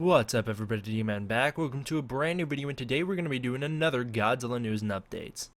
What's up everybody, D-Man back. Welcome to a brand new video, and today we're going to be doing another Godzilla news and updates.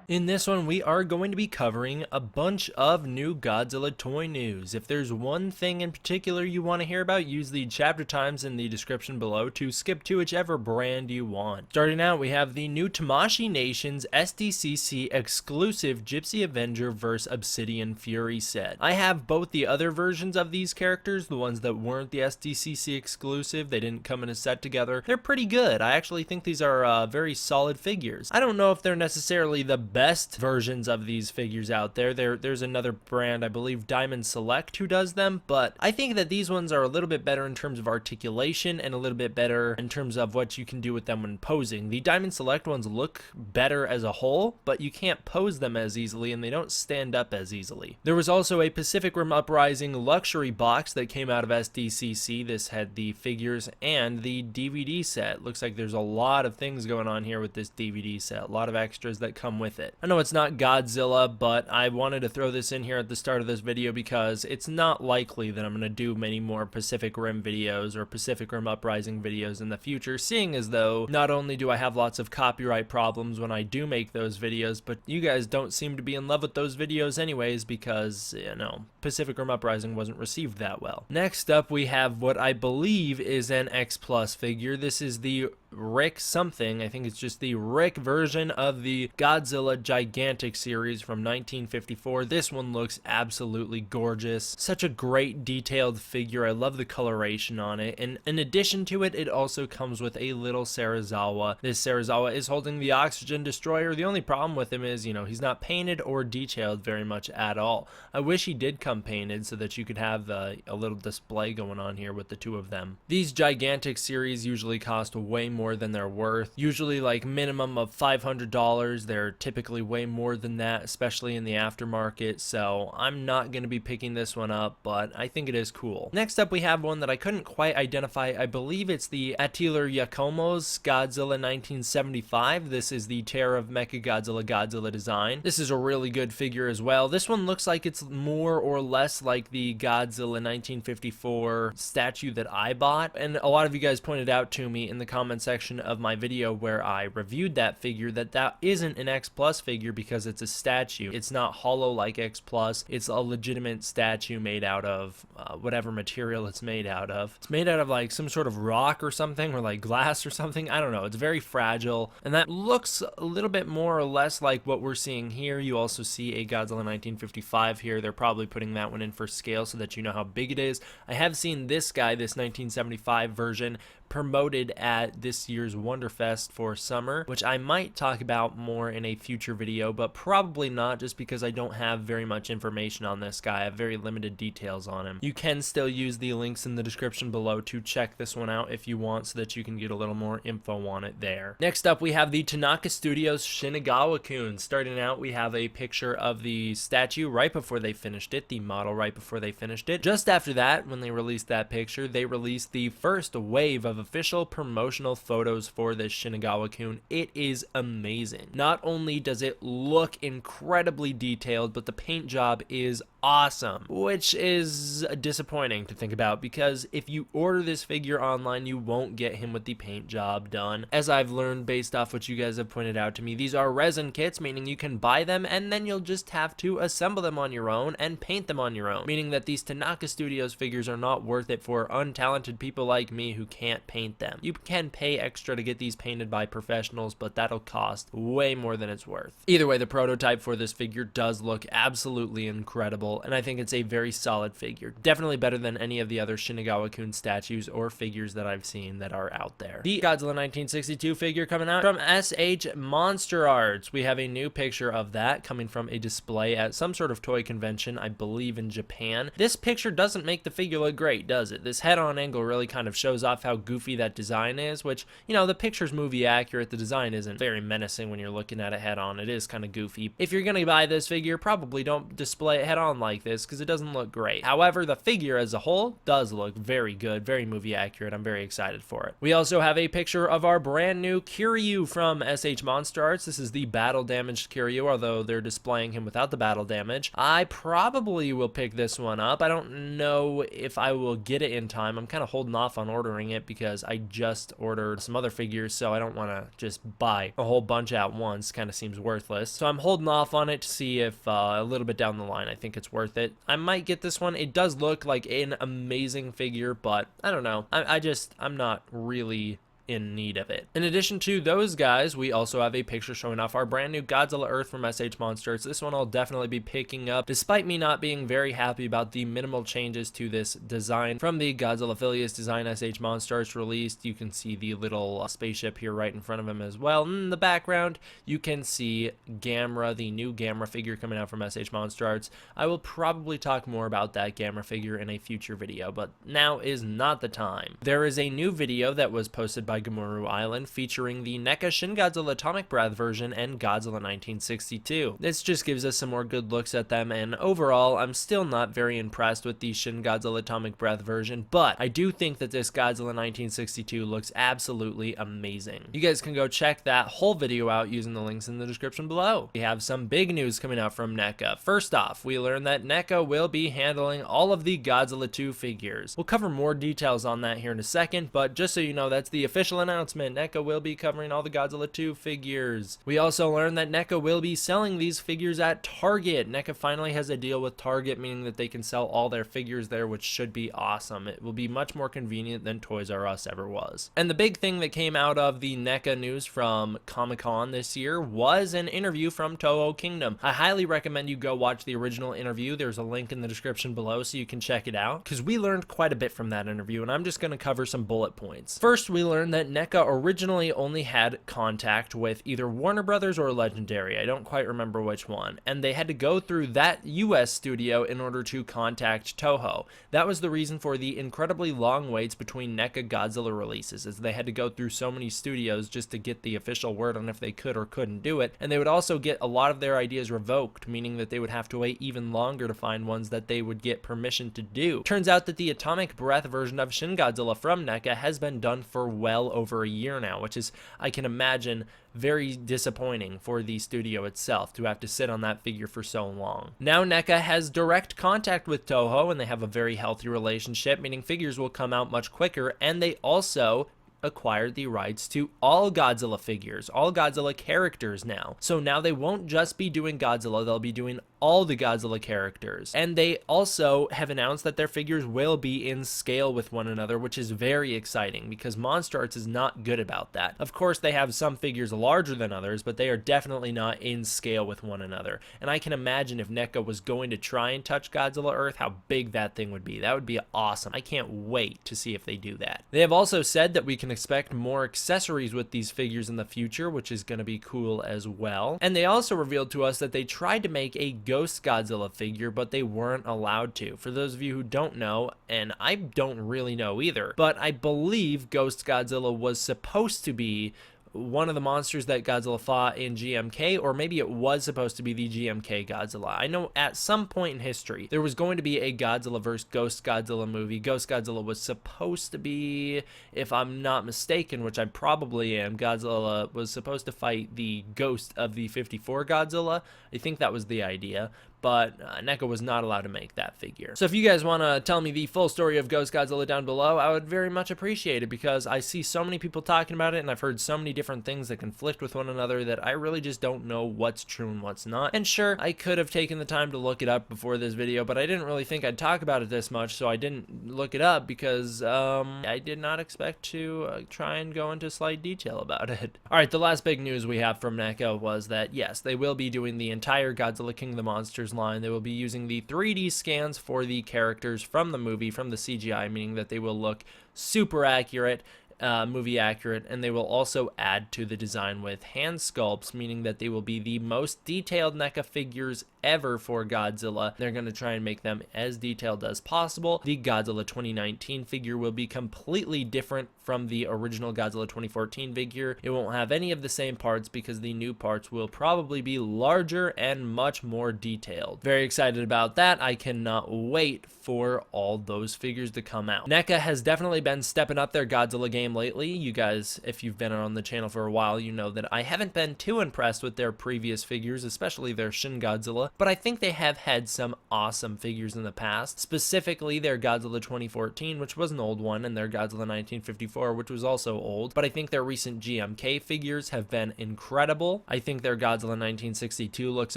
In this one, we are going to be covering a bunch of new Godzilla toy news. If there's one thing in particular you want to hear about, use the chapter times in the description below to skip to whichever brand you want. Starting out, we have the new Tamashii Nations SDCC exclusive Gypsy Avenger vs Obsidian Fury set. I have both the other versions of these characters, the ones that weren't the SDCC exclusive. They didn't come in a set together. They're pretty good. I actually think these are very solid figures. I don't know if they're necessarily the best versions of these figures out there. There's another brand, I believe Diamond Select, who does them, but I think that these ones are a little bit better in terms of articulation and a little bit better in terms of what you can do with them when posing. The Diamond Select ones look better as a whole, but you can't pose them as easily and they don't stand up as easily. There was also a Pacific Rim Uprising luxury box that came out of SDCC. This had the figures and the DVD set. Looks like there's a lot of things going on here with this DVD set, a lot of extras that come with it. I know it's not Godzilla, but I wanted to throw this in here at the start of this video because it's not likely that I'm going to do many more Pacific Rim videos or Pacific Rim Uprising videos in the future, seeing as though not only do I have lots of copyright problems when I do make those videos, but you guys don't seem to be in love with those videos anyways because, you know, Pacific Rim Uprising wasn't received that well. Next up, we have what I believe is an X Plus figure. This is the Rick something. I think it's just the Rick version of the Godzilla Gigantic series from 1954. This one looks absolutely gorgeous. Such a great detailed figure. I love the coloration on it. And in addition to it, it also comes with a little Serizawa. This Serizawa is holding the Oxygen Destroyer. The only problem with him is, you know, he's not painted or detailed very much at all. I wish he did come painted so that you could have a little display going on here with the two of them. These Gigantic series usually cost way more than they're worth. Usually like minimum of $500. They're typically way more than that, especially in the aftermarket, so I'm not going to be picking this one up, but I think it is cool. Next up, we have one that I couldn't quite identify. I believe it's the Atelier Yakumo's Godzilla 1975. This is the Terror of Mechagodzilla Godzilla design. This is a really good figure as well. This one looks like it's more or less like the Godzilla 1954 statue that I bought, and a lot of you guys pointed out to me in the comment section of my video where I reviewed that figure that isn't an X Plus figure because it's a statue. It's not hollow like X Plus. It's a legitimate statue made out of whatever material it's made out of. It's made out of like some sort of rock or something, or like glass or something. I don't know. It's very fragile, and that looks a little bit more or less like what we're seeing here. You also see a Godzilla 1955 here. They're probably putting that one in for scale so that you know how big it is. I have seen this guy, this 1975 version, promoted at this year's Wonderfest for summer, which I might talk about more in a future video, but probably not, just because I don't have very much information on this guy. I have very limited details on him. You can still use the links in the description below to check this one out if you want, so that you can get a little more info on it there. Next up, we have the Tanaka Studios Shinagawa-kun. Starting out, we have a picture of the statue right before they finished it, the model right before they finished it. Just after that, when they released that picture, they released the first wave of official promotional photos for this Shinagawa-kun. It is amazing. Not only does it look incredibly detailed, but the paint job is awesome, which is disappointing to think about because if you order this figure online, you won't get him with the paint job done. As I've learned based off what you guys have pointed out to me, these are resin kits, meaning you can buy them and then you'll just have to assemble them on your own and paint them on your own, meaning that these Tanaka Studios figures are not worth it for untalented people like me who can't paint them. You can pay extra to get these painted by professionals, but that'll cost way more than it's worth. Either way, the prototype for this figure does look absolutely incredible, and I think it's a very solid figure. Definitely better than any of the other Shinagawa-kun statues or figures that I've seen that are out there. The Godzilla 1962 figure coming out from MonsterArts. We have a new picture of that coming from a display at some sort of toy convention, I believe in Japan. This picture doesn't make the figure look great, does it? This head-on angle really kind of shows off how goofy that design is, which, you know, the picture's movie accurate. The design isn't very menacing when you're looking at it head-on. It is kind of goofy. If you're gonna buy this figure, probably don't display it head-on one like this because it doesn't look great. However, the figure as a whole does look very good, very movie accurate. I'm very excited for it. We also have a picture of our brand new Kiryu from MonsterArts. This is the battle damaged Kiryu, although they're displaying him without the battle damage. I probably will pick this one up. I don't know if I will get it in time. I'm kind of holding off on ordering it because I just ordered some other figures, so I don't want to just buy a whole bunch at once. Kind of seems worthless. So I'm holding off on it to see if a little bit down the line I think it's worth it. I might get this one. It does look like an amazing figure, but I don't know. I'm not really in need of it. In addition to those guys, we also have a picture showing off our brand new Godzilla Earth from Monsters. This one I'll definitely be picking up, despite me not being very happy about the minimal changes to this design from the Godzilla Affiliates design Monsters released. You can see the little spaceship here right in front of him as well. In the background, you can see Gamera, the new Gamera figure coming out from Monsters. I will probably talk more about that Gamera figure in a future video, but now is not the time. There is a new video that was posted by Gamuru Island featuring the NECA Shin Godzilla Atomic Breath version and Godzilla 1962. This just gives us some more good looks at them, and overall I'm still not very impressed with the Shin Godzilla Atomic Breath version, but I do think that this Godzilla 1962 looks absolutely amazing. You guys can go check that whole video out using the links in the description below. We have some big news coming out from NECA. First off, we learned that NECA will be handling all of the Godzilla 2 figures. We'll cover more details on that here in a second, but just so you know, that's the official announcement. NECA will be covering all the Godzilla 2 figures. We also learned that NECA will be selling these figures at Target. NECA finally has a deal with Target, meaning that they can sell all their figures there, which should be awesome. It will be much more convenient than Toys R Us ever was. And the big thing that came out of the NECA news from Comic-Con this year was an interview from Toho Kingdom. I highly recommend you go watch the original interview. There's a link in the description below so you can check it out, because we learned quite a bit from that interview, and I'm just going to cover some bullet points. First, we learned that NECA originally only had contact with either Warner Brothers or Legendary. I don't quite remember which one. And they had to go through that US studio in order to contact Toho. That was the reason for the incredibly long waits between NECA Godzilla releases, as they had to go through so many studios just to get the official word on if they could or couldn't do it. And they would also get a lot of their ideas revoked, meaning that they would have to wait even longer to find ones that they would get permission to do. Turns out that the Atomic Breath version of Shin Godzilla from NECA has been done for well over a year now, which is, I can imagine, very disappointing for the studio itself to have to sit on that figure for so long. Now NECA has direct contact with Toho, and they have a very healthy relationship, meaning figures will come out much quicker, and they also acquired the rights to all Godzilla figures, all Godzilla characters now. So now they won't just be doing Godzilla, they'll be doing all the Godzilla characters. And they also have announced that their figures will be in scale with one another, which is very exciting because MonsterArts is not good about that. Of course, they have some figures larger than others, but they are definitely not in scale with one another. And I can imagine if NECA was going to try and touch Godzilla Earth, how big that thing would be. That would be awesome. I can't wait to see if they do that. They have also said that we can expect more accessories with these figures in the future, which is going to be cool as well. And they also revealed to us that they tried to make a Ghost Godzilla figure, but they weren't allowed to. For those of you who don't know, and I don't really know either, but I believe Ghost Godzilla was supposed to be one of the monsters that Godzilla fought in GMK, or maybe it was supposed to be the GMK Godzilla. I know at some point in history there was going to be a Godzilla vs. Ghost Godzilla movie. Ghost Godzilla was supposed to be, if I'm not mistaken, which I probably am, Godzilla was supposed to fight the ghost of the 54 Godzilla. I think that was the idea. But NECA was not allowed to make that figure. So if you guys want to tell me the full story of Ghost Godzilla down below, I would very much appreciate it, because I see so many people talking about it, and I've heard so many different things that conflict with one another that I really just don't know what's true and what's not. And sure, I could have taken the time to look it up before this video, but I didn't really think I'd talk about it this much, so I didn't look it up because I did not expect to try and go into slight detail about it. Alright, the last big news we have from NECA was that, yes, they will be doing the entire Godzilla King of the Monsters line. They will be using the 3D scans for the characters from the movie, from the CGI, meaning that they will look super accurate, movie accurate, and they will also add to the design with hand sculpts, meaning that they will be the most detailed NECA figures ever for Godzilla. They're going to try and make them as detailed as possible. The Godzilla 2019 figure will be completely different from the original Godzilla 2014 figure. It won't have any of the same parts because the new parts will probably be larger and much more detailed. Very excited about that. I cannot wait for all those figures to come out. NECA has definitely been stepping up their Godzilla game lately. You guys, if you've been on the channel for a while, you know that I haven't been too impressed with their previous figures, especially their Shin Godzilla, but I think they have had some awesome figures in the past, specifically their Godzilla 2014, which was an old one, and their Godzilla 1954, which was also old, but I think their recent GMK figures have been incredible. I think their Godzilla 1962 looks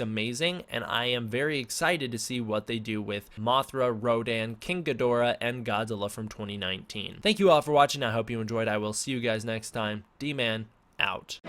amazing, and I am very excited to see what they do with Mothra, Rodan, King Ghidorah, and Godzilla from 2019. Thank you all for watching. I hope you enjoyed. I will see you guys next time. D-Man, out.